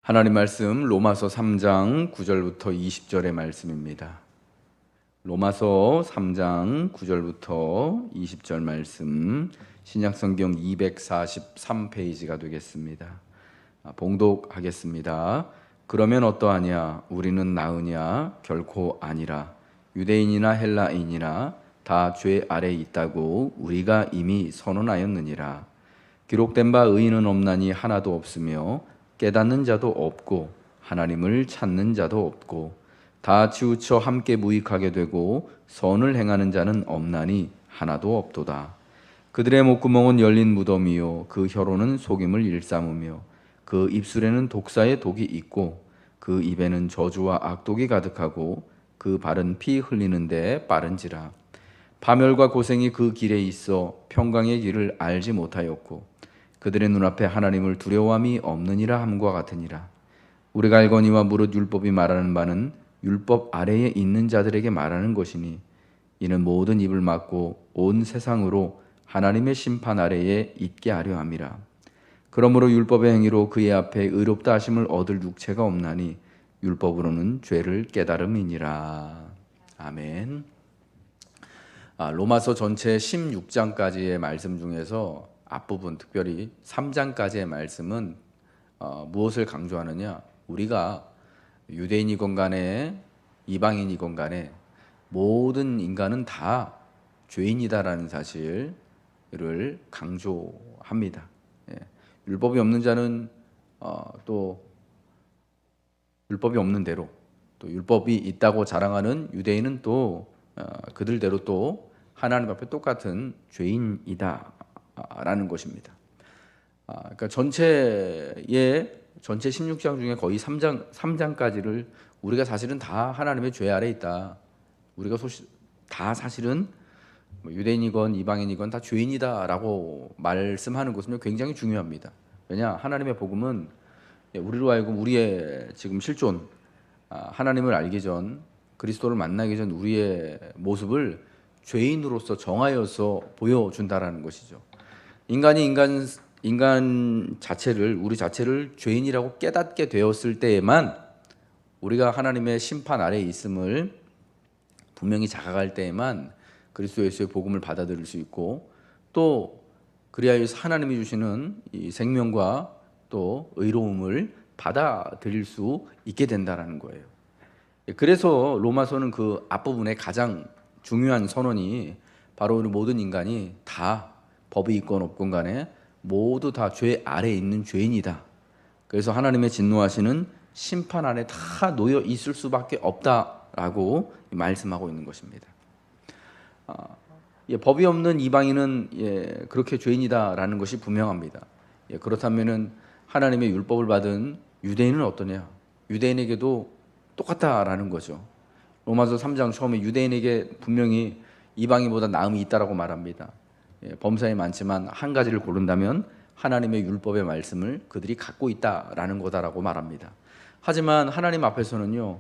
하나님 말씀 로마서 3장 9절부터 20절의 말씀입니다. 로마서 3장 9절부터 20절 말씀, 신약성경 243페이지가 되겠습니다. 봉독하겠습니다. 그러면 어떠하냐? 우리는 나으냐? 결코 아니라. 유대인이나 헬라인이나 다 죄 아래 있다고 우리가 이미 선언하였느니라. 기록된 바 의인은 없나니 하나도 없으며 깨닫는 자도 없고 하나님을 찾는 자도 없고 다 치우쳐 함께 무익하게 되고 선을 행하는 자는 없나니 하나도 없도다. 그들의 목구멍은 열린 무덤이요 그 혀로는 속임을 일삼으며 그 입술에는 독사의 독이 있고 그 입에는 저주와 악독이 가득하고 그 발은 피 흘리는데 빠른지라. 파멸과 고생이 그 길에 있어 평강의 길을 알지 못하였고 그들의 눈앞에 하나님을 두려워함이 없느니라 함과 같으니라. 우리가 알거니와 무릇 율법이 말하는 바는 율법 아래에 있는 자들에게 말하는 것이니 이는 모든 입을 막고 온 세상으로 하나님의 심판 아래에 있게 하려 함이라. 그러므로 율법의 행위로 그의 앞에 의롭다 하심을 얻을 육체가 없나니 율법으로는 죄를 깨달음이니라. 아멘. 로마서 전체 16장까지의 말씀 중에서 앞부분, 특별히 3장까지의 말씀은 무엇을 강조하느냐? 우리가 유대인이건 간에 이방인이건 간에 모든 인간은 다 죄인이다라는 사실을 강조합니다. 율법이 없는 자는 또 율법이 없는 대로, 또 율법이 있다고 자랑하는 유대인은 또 그들대로 또 하나님 앞에 똑같은 죄인이다라는 것입니다. 그러니까 전체 16장 중에 거의 3장까지를 우리가 사실은 다 하나님의 죄 아래 있다. 우리가 다 사실은 유대인이건 이방인이건 다 죄인이다라고 말씀하는 것은 굉장히 중요합니다. 왜냐? 하나님의 복음은 우리로 하여금 우리의 지금 실존, 하나님을 알기 전, 그리스도를 만나기 전 우리의 모습을 죄인으로서 정하여서 보여준다라는 것이죠. 인간 자체를, 우리 자체를 죄인이라고 깨닫게 되었을 때에만 우리가 하나님의 심판 아래에 있음을 분명히 자각할 때에만 그리스도 예수의 복음을 받아들일 수 있고, 또 그리하여서 하나님이 주시는 이 생명과 또 의로움을 받아들일 수 있게 된다라는 거예요. 그래서 로마서는 그 앞부분에 가장 중요한 선언이 바로 우리 모든 인간이 다 법이 있건 없건 간에 모두 다 죄 아래에 있는 죄인이다. 그래서 하나님의 진노하시는 심판 안에 다 놓여 있을 수밖에 없다라고 말씀하고 있는 것입니다. 법이 없는 이방인은 그렇게 죄인이다라는 것이 분명합니다. 그렇다면은 하나님의 율법을 받은 유대인은 어떠냐? 유대인에게도 똑같다라는 거죠. 로마서 3장 처음에 유대인에게 분명히 이방인보다 나음이 있다라고 말합니다. 범사에 많지만 한 가지를 고른다면 하나님의 율법의 말씀을 그들이 갖고 있다라는 거다라고 말합니다. 하지만 하나님 앞에서는요,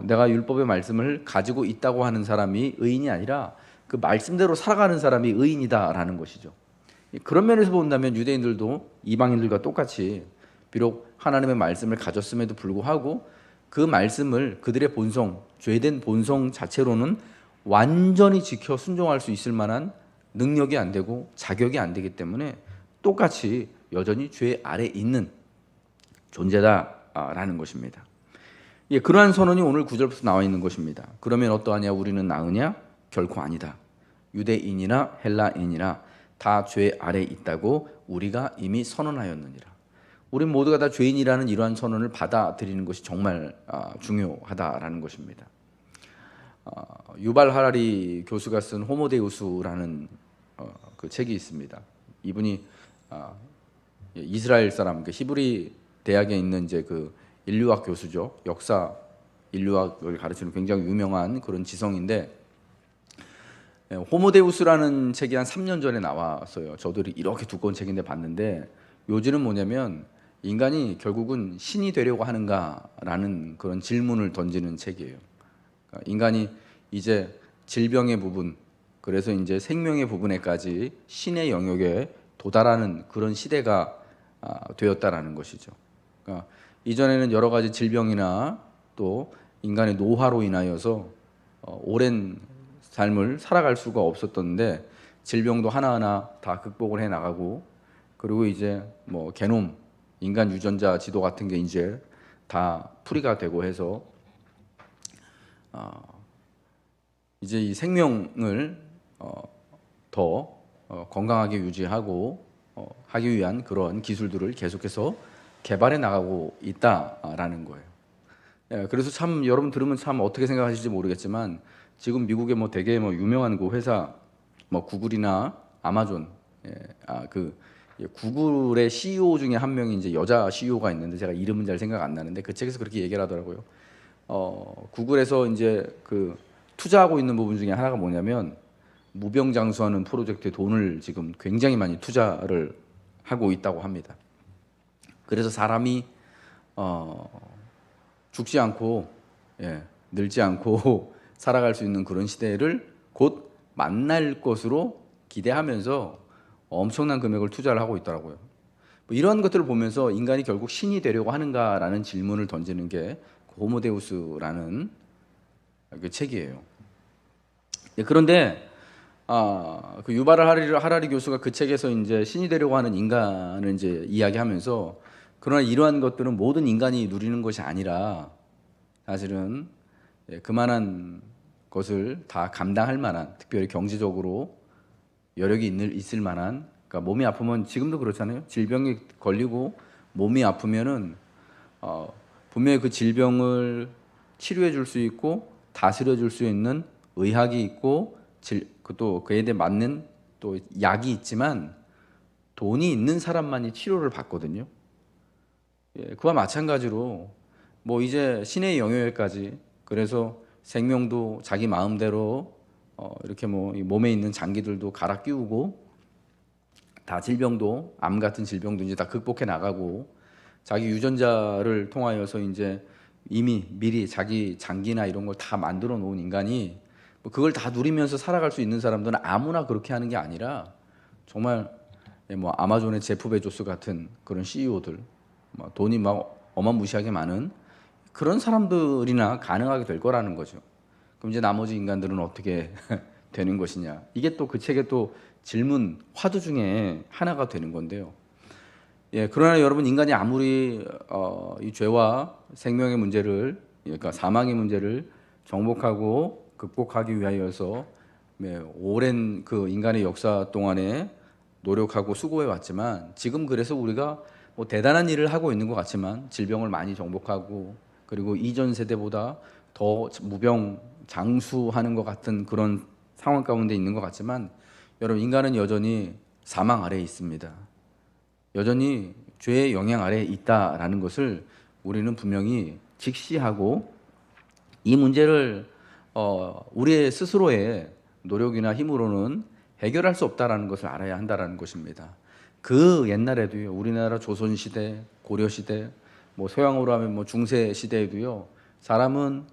내가 율법의 말씀을 가지고 있다고 하는 사람이 의인이 아니라 그 말씀대로 살아가는 사람이 의인이다라는 것이죠. 그런 면에서 본다면 유대인들도 이방인들과 똑같이 비록 하나님의 말씀을 가졌음에도 불구하고 그 말씀을 그들의 본성, 죄된 본성 자체로는 완전히 지켜 순종할 수 있을 만한 능력이 안 되고 자격이 안 되기 때문에 똑같이 여전히 죄 아래 있는 존재다라는 것입니다. 그러한 선언이 오늘 9절부터 나와 있는 것입니다. 그러면 어떠하냐? 우리는 나으냐? 결코 아니다. 유대인이나 헬라인이나 다 죄 아래 있다고 우리가 이미 선언하였느니라. 우리 모두가 다 죄인이라는 이러한 선언을 받아들이는 것이 정말 중요하다라는 것입니다. 유발 하라리 교수가 쓴 호모데우스라는 그 책이 있습니다. 이분이 이스라엘 사람, 그 히브리 대학에 있는 이제 그 인류학 교수죠. 역사 인류학을 가르치는 굉장히 유명한 그런 지성인데, 호모데우스라는 책이 한 3년 전에 나왔어요. 저도 이렇게 두꺼운 책인데 봤는데, 요지는 뭐냐면 인간이 결국은 신이 되려고 하는가라는 그런 질문을 던지는 책이에요. 그러니까 인간이 이제 질병의 부분, 그래서 이제 생명의 부분에까지 신의 영역에 도달하는 그런 시대가 되었다라는 것이죠. 그러니까 이전에는 여러 가지 질병이나 또 인간의 노화로 인하여서 오랜 삶을 살아갈 수가 없었던데 질병도 하나하나 다 극복을 해 나가고, 그리고 이제 뭐 게놈 인간 유전자 지도 같은 게 이제 다 풀이가 되고 해서 이제 이 생명을 더 건강하게 유지하고 하기 위한 그런 기술들을 계속해서 개발해 나가고 있다라는 거예요. 예, 그래서 참 여러분 들으면 참 어떻게 생각하실지 모르겠지만 지금 미국의 뭐 되게 뭐 유명한 그 회사 뭐 구글이나 아마존, 구글의 CEO 중에 한 명이 이제 여자 CEO가 있는데 제가 이름은 잘 생각 안 나는데 그 책에서 그렇게 얘기를 하더라고요. 구글에서 이제 그 투자하고 있는 부분 중에 하나가 뭐냐면 무병장수하는 프로젝트에 돈을 지금 굉장히 많이 투자를 하고 있다고 합니다. 그래서 사람이 죽지 않고 늙지 않고 살아갈 수 있는 그런 시대를 곧 만날 것으로 기대하면서 엄청난 금액을 투자를 하고 있더라고요. 뭐 이런 것들을 보면서 인간이 결국 신이 되려고 하는가라는 질문을 던지는 게 호모데우스라는 그 책이에요. 그런데 그 유발 하라리 교수가 그 책에서 이제 신이 되려고 하는 인간을 이제 이야기하면서, 그러나 이러한 것들은 모든 인간이 누리는 것이 아니라 사실은 그만한 것을 다 감당할 만한, 특별히 경제적으로 여력이 있을 만한, 그러니까 몸이 아프면 지금도 그렇잖아요. 질병이 걸리고 몸이 아프면은 분명히 그 질병을 치료해 줄 수 있고 다스려 줄 수 있는 의학이 있고 또 그에 대해 맞는 또 약이 있지만 돈이 있는 사람만이 치료를 받거든요. 그와 마찬가지로 뭐 이제 신의 영역까지, 그래서 생명도 자기 마음대로 이렇게 뭐 몸에 있는 장기들도 갈아 끼우고 다 질병도 암 같은 질병도 이제 다 극복해 나가고 자기 유전자를 통하여서 이제 이미 미리 자기 장기나 이런 걸 다 만들어 놓은 인간이 뭐 그걸 다 누리면서 살아갈 수 있는 사람들은 아무나 그렇게 하는 게 아니라 정말 뭐 아마존의 제프 베조스 같은 그런 CEO들, 뭐 돈이 막 어마무시하게 많은 그런 사람들이나 가능하게 될 거라는 거죠. 그럼 이제 나머지 인간들은 어떻게 되는 것이냐? 이게 또 그 책의 또 질문 화두 중에 하나가 되는 건데요. 그러나 여러분, 인간이 아무리 이 죄와 생명의 문제를, 그러니까 사망의 문제를 정복하고 극복하기 위하여서 오랜 그 인간의 역사 동안에 노력하고 수고해 왔지만, 지금 그래서 우리가 뭐 대단한 일을 하고 있는 것 같지만 질병을 많이 정복하고 그리고 이전 세대보다 더 무병 장수하는 것 같은 그런 상황 가운데 있는 것 같지만, 여러분, 인간은 여전히 사망 아래에 있습니다. 여전히 죄의 영향 아래에 있다라는 것을 우리는 분명히 직시하고, 이 문제를 우리의 스스로의 노력이나 힘으로는 해결할 수 없다라는 것을 알아야 한다라는 것입니다. 그 옛날에도요, 우리나라 조선 시대, 고려 시대, 뭐 서양으로 하면 뭐 중세 시대에도요, 사람은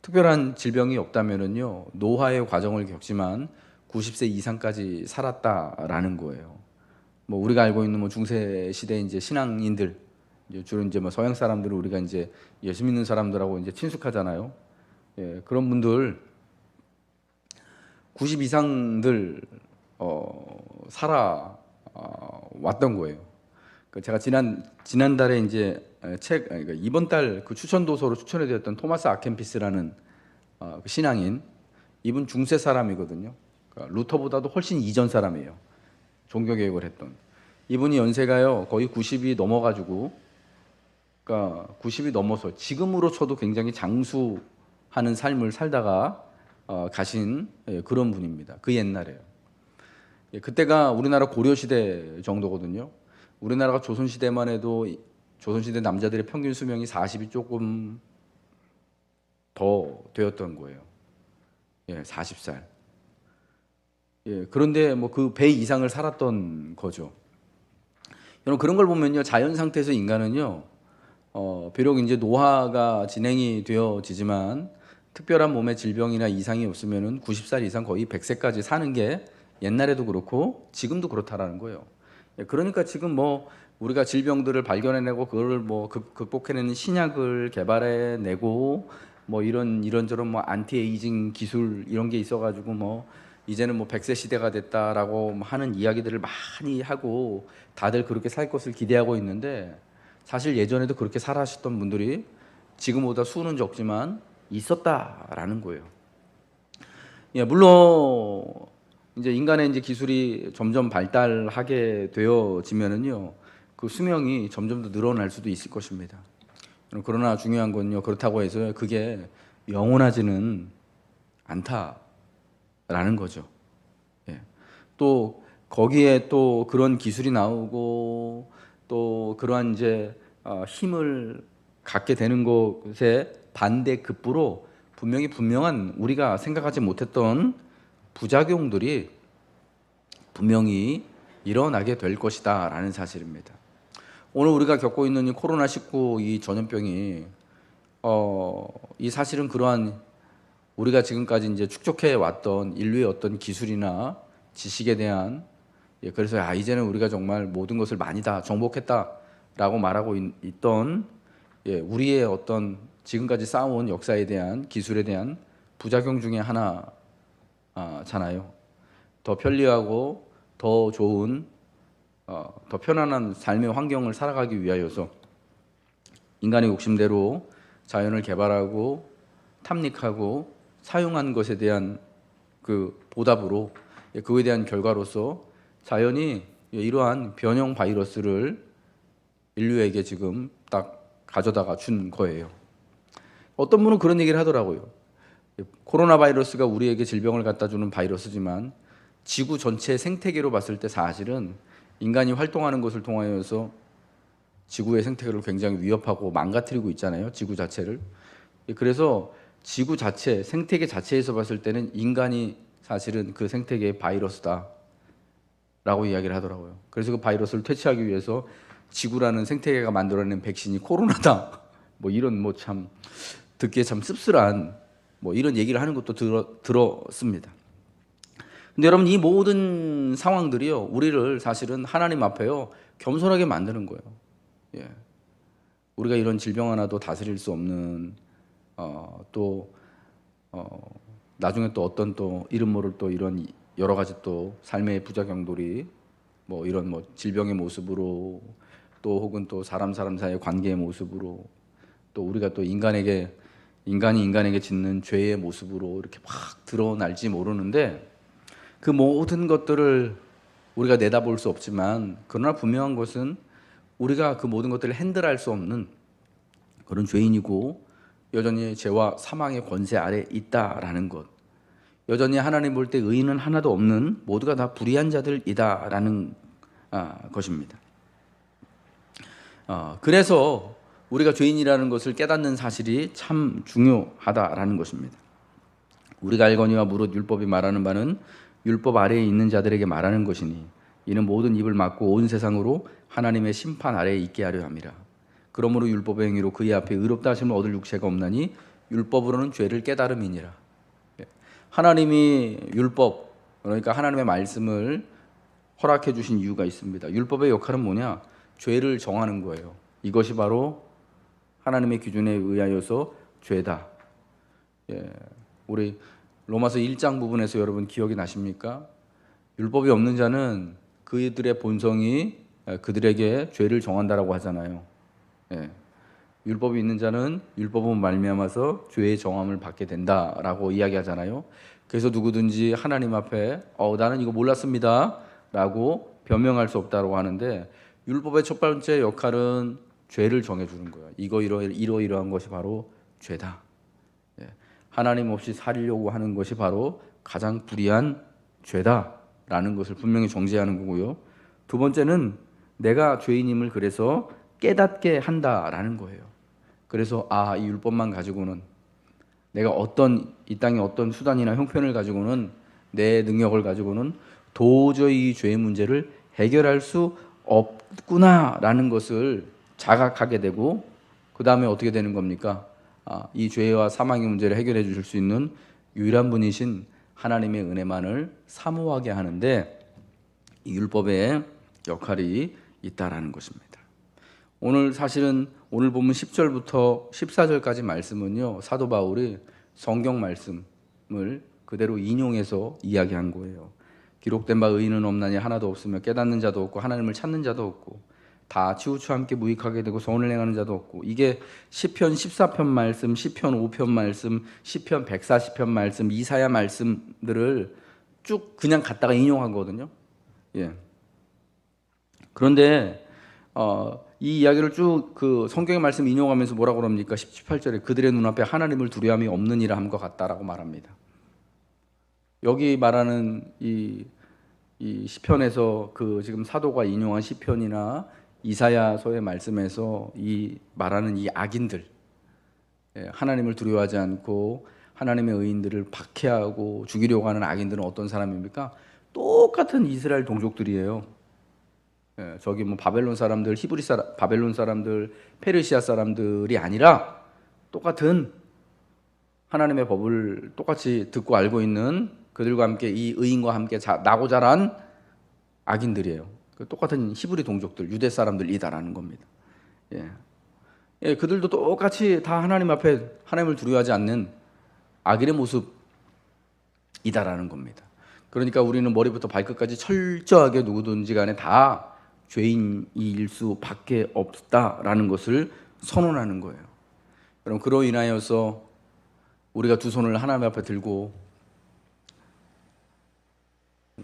특별한 질병이 없다면은요 노화의 과정을 겪지만 90세 이상까지 살았다라는 거예요. 뭐 우리가 알고 있는 뭐 중세 시대 이제 신앙인들, 이제 주로 이제 뭐 서양 사람들을 우리가 이제 예수 믿는 사람들하고 이제 친숙하잖아요. 그런 분들 90 이상들 살아 왔던 거예요. 제가 지난달에 이제 그러니까 이번 달 그 추천 도서로 추천해 드렸던 토마스 아켄피스라는 그 신앙인, 이분 중세 사람이거든요. 그러니까 루터보다도 훨씬 이전 사람이에요. 종교 개혁을 했던 이분이 연세가요 거의 90이 넘어가지고, 그러니까 90이 넘어서 지금으로 쳐도 굉장히 장수하는 삶을 살다가 가신 그런 분입니다. 그 옛날에요. 그때가 우리나라 고려 시대 정도거든요. 우리나라가 조선 시대만 해도 조선 시대 남자들의 평균 수명이 40이 조금 더 되었던 거예요. 40살. 그런데 뭐 그 배 이상을 살았던 거죠. 여러분, 그런 걸 보면요, 자연 상태에서 인간은요, 비록 이제 노화가 진행이 되어지지만 특별한 몸의 질병이나 이상이 없으면은 90살 이상 거의 100세까지 사는 게 옛날에도 그렇고 지금도 그렇다라는 거예요. 그러니까 지금 뭐 우리가 질병들을 발견해내고 그걸 뭐 극복해내는 신약을 개발해내고 뭐 이런저런 뭐 안티에이징 기술 이런 게 있어가지고 뭐 이제는 뭐 100세 시대가 됐다라고 하는 이야기들을 많이 하고 다들 그렇게 살 것을 기대하고 있는데, 사실 예전에도 그렇게 살아하셨던 분들이 지금보다 수는 적지만 있었다라는 거예요. 예, 물론 이제 인간의 이제 기술이 점점 발달하게 되어지면은요, 그 수명이 점점 더 늘어날 수도 있을 것입니다. 그러나 중요한 건요, 그렇다고 해서 그게 영원하지는 않다라는 거죠. 예. 또 거기에 또 그런 기술이 나오고 또 그러한 이제 힘을 갖게 되는 것에 반대급부로 분명한 우리가 생각하지 못했던 부작용들이 분명히 일어나게 될 것이다라는 사실입니다. 오늘 우리가 겪고 있는 이 코로나19 이 전염병이 이 사실은 그러한 우리가 지금까지 이제 축적해 왔던 인류의 어떤 기술이나 지식에 대한, 그래서 이제는 우리가 정말 모든 것을 많이 다 정복했다라고 말하고 있던 우리의 어떤 지금까지 쌓아온 역사에 대한 기술에 대한 부작용 중에 하나잖아요. 더 편리하고 더 좋은 더 편안한 삶의 환경을 살아가기 위하여서 인간의 욕심대로 자연을 개발하고 탐닉하고 사용한 것에 대한 그 보답으로, 그에 대한 결과로서 자연이 이러한 변형 바이러스를 인류에게 지금 딱 가져다가 준 거예요. 어떤 분은 그런 얘기를 하더라고요. 코로나 바이러스가 우리에게 질병을 갖다 주는 바이러스지만 지구 전체 생태계로 봤을 때 사실은 인간이 활동하는 것을 통하여서 지구의 생태계를 굉장히 위협하고 망가뜨리고 있잖아요, 지구 자체를. 그래서 지구 자체, 생태계 자체에서 봤을 때는 인간이 사실은 그 생태계의 바이러스다 라고 이야기를 하더라고요. 그래서 그 바이러스를 퇴치하기 위해서 지구라는 생태계가 만들어낸 백신이 코로나다, 뭐 이런 뭐 참 듣기에 참 씁쓸한 뭐 이런 얘기를 하는 것도 들었습니다. 근데 여러분, 이 모든 상황들이요, 우리를 사실은 하나님 앞에요 겸손하게 만드는 거예요. 예. 우리가 이런 질병 하나도 다스릴 수 없는 또 나중에 또 어떤 또 이름 모를 또 이런 여러 가지 또 삶의 부작용들이 뭐 이런 뭐 질병의 모습으로, 또 혹은 또 사람 사이의 관계의 모습으로, 또 우리가 또 인간이 인간에게 짓는 죄의 모습으로 이렇게 막 드러날지 모르는데, 그 모든 것들을 우리가 내다볼 수 없지만, 그러나 분명한 것은 우리가 그 모든 것들을 핸들할 수 없는 그런 죄인이고 여전히 죄와 사망의 권세 아래 있다라는 것, 여전히 하나님 볼 때 의인은 하나도 없는 모두가 다 불의한 자들이다라는 것입니다. 그래서 우리가 죄인이라는 것을 깨닫는 사실이 참 중요하다라는 것입니다. 우리가 알거니와 무릇 율법이 말하는 바는 율법 아래에 있는 자들에게 말하는 것이니 이는 모든 입을 막고 온 세상으로 하나님의 심판 아래에 있게 하려 함이라. 그러므로 율법의 행위로 그의 앞에 의롭다 하심을 얻을 육체가 없나니 율법으로는 죄를 깨달음이니라. 하나님이 율법, 그러니까 하나님의 말씀을 허락해 주신 이유가 있습니다. 율법의 역할은 뭐냐? 죄를 정하는 거예요. 이것이 바로 하나님의 기준에 의하여서 죄다. 우리 로마서 1장 부분에서 여러분 기억이 나십니까? 율법이 없는 자는 그들의 본성이 그들에게 죄를 정한다라고 하잖아요. 율법이 있는 자는 율법은 말미암아서 죄의 정함을 받게 된다라고 이야기하잖아요. 그래서 누구든지 하나님 앞에 나는 이거 몰랐습니다 라고 변명할 수 없다고 하는데, 율법의 첫 번째 역할은 죄를 정해주는 거예요. 이러이러한 것이 바로 죄다. 하나님 없이 살려고 하는 것이 바로 가장 불의한 죄다라는 것을 분명히 정죄하는 거고요. 두 번째는 내가 죄인임을 그래서 깨닫게 한다라는 거예요. 그래서 이 율법만 가지고는, 내가 이 땅의 어떤 수단이나 형편을 가지고는, 내 능력을 가지고는 도저히 이 죄의 문제를 해결할 수 없구나라는 것을 자각하게 되고, 그 다음에 어떻게 되는 겁니까? 이 죄와 사망의 문제를 해결해 주실 수 있는 유일한 분이신 하나님의 은혜만을 사모하게 하는데, 이 율법의 역할이 있다라는 것입니다. 오늘 사실은 오늘 보면 10절부터 14절까지 말씀은요, 사도 바울이 성경 말씀을 그대로 인용해서 이야기한 거예요. 기록된 바 의인은 없나니 하나도 없으며 깨닫는 자도 없고 하나님을 찾는 자도 없고 다 치우쳐 함께 무익하게 되고 선을 행하는 자도 없고. 이게 시편 14편 말씀, 시편 5편 말씀, 시편 140편 말씀, 이사야 말씀들을 쭉 그냥 갖다가 인용하거든요. 예. 그런데 이 이야기를 쭉 그 성경의 말씀 인용하면서 뭐라고 그럽니까? 18절에 그들의 눈앞에 하나님을 두려움이 없는 이라 함과 같다라고 말합니다. 여기 말하는 이 시편에서 그 지금 사도가 인용한 시편이나 이사야서의 말씀에서 이 말하는 이 악인들, 하나님을 두려워하지 않고 하나님의 의인들을 박해하고 죽이려고 하는 악인들은 어떤 사람입니까? 똑같은 이스라엘 동족들이에요. 저기 뭐 바벨론 사람들, 바벨론 사람들, 페르시아 사람들이 아니라 똑같은 하나님의 법을 똑같이 듣고 알고 있는 그들과 함께 이 의인과 함께 나고 자란 악인들이에요. 똑같은 히브리 동족들, 유대 사람들이다라는 겁니다. 그들도 똑같이 다 하나님 앞에 하나님을 두려워하지 않는 악인의 모습이다라는 겁니다. 그러니까 우리는 머리부터 발끝까지 철저하게 누구든지 간에 다 죄인일 수밖에 없다라는 것을 선언하는 거예요. 그럼 그로 인하여서 우리가 두 손을 하나님 앞에 들고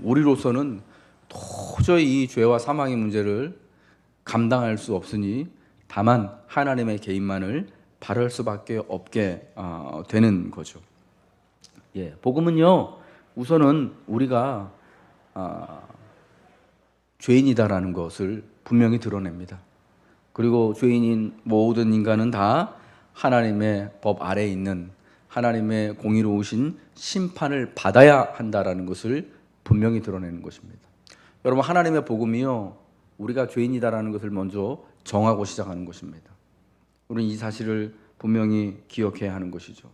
우리로서는 도저히 이 죄와 사망의 문제를 감당할 수 없으니 다만 하나님의 개인만을 바랄 수밖에 없게 되는 거죠. 복음은요, 우선은 우리가 죄인이다라는 것을 분명히 드러냅니다. 그리고 죄인인 모든 인간은 다 하나님의 법 아래에 있는 하나님의 공의로우신 심판을 받아야 한다라는 것을 분명히 드러내는 것입니다. 여러분, 하나님의 복음이요, 우리가 죄인이다라는 것을 먼저 정하고 시작하는 것입니다. 우리는 이 사실을 분명히 기억해야 하는 것이죠.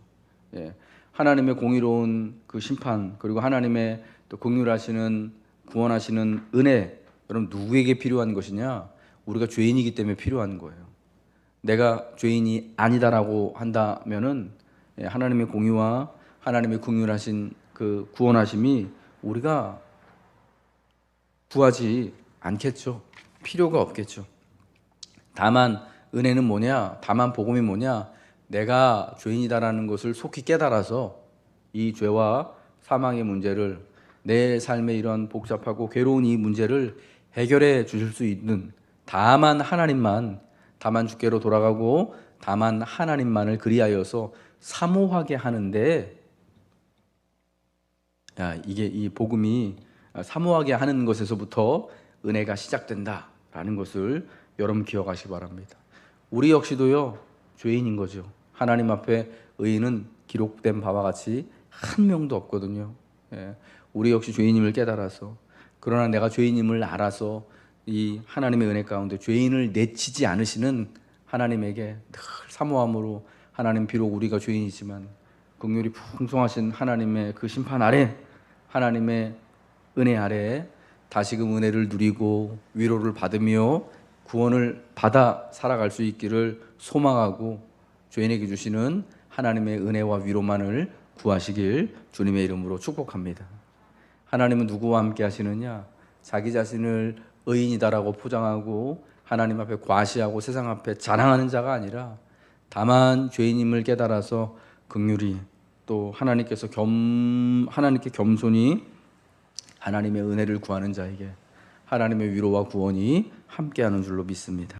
하나님의 공의로운 그 심판, 그리고 하나님의 또 긍휼하시는 구원하시는 은혜, 여러분 누구에게 필요한 것이냐? 우리가 죄인이기 때문에 필요한 거예요. 내가 죄인이 아니다라고 한다면은 하나님의 공의와 하나님의 긍휼하신 그 구원하심이 우리가 구하지 않겠죠. 필요가 없겠죠. 다만 은혜는 뭐냐? 다만 복음이 뭐냐? 내가 죄인이다라는 것을 속히 깨달아서 이 죄와 사망의 문제를, 내 삶의 이런 복잡하고 괴로운 이 문제를 해결해 주실 수 있는 다만 하나님만, 다만 주께로 돌아가고 다만 하나님만을 그리하여서 사모하게 하는데, 이게 이 복음이 사모하게 하는 것에서부터 은혜가 시작된다라는 것을 여러분 기억하시기 바랍니다. 우리 역시도요, 죄인인 거죠. 하나님 앞에 의인은 기록된 바와 같이 한 명도 없거든요. 우리 역시 죄인임을 깨달아서, 그러나 내가 죄인임을 알아서 이 하나님의 은혜 가운데 죄인을 내치지 않으시는 하나님에게 늘 사모함으로, 하나님 비록 우리가 죄인이지만 긍휼이 풍성하신 하나님의 그 심판 아래, 하나님의 은혜 아래 다시금 은혜를 누리고 위로를 받으며 구원을 받아 살아갈 수 있기를 소망하고 죄인에게 주시는 하나님의 은혜와 위로만을 구하시길 주님의 이름으로 축복합니다. 하나님은 누구와 함께 하시느냐? 자기 자신을 의인이다라고 포장하고 하나님 앞에 과시하고 세상 앞에 자랑하는 자가 아니라 다만 죄인임을 깨달아서 긍휼히 또 하나님께 겸손히 하나님의 은혜를 구하는 자에게 하나님의 위로와 구원이 함께하는 줄로 믿습니다.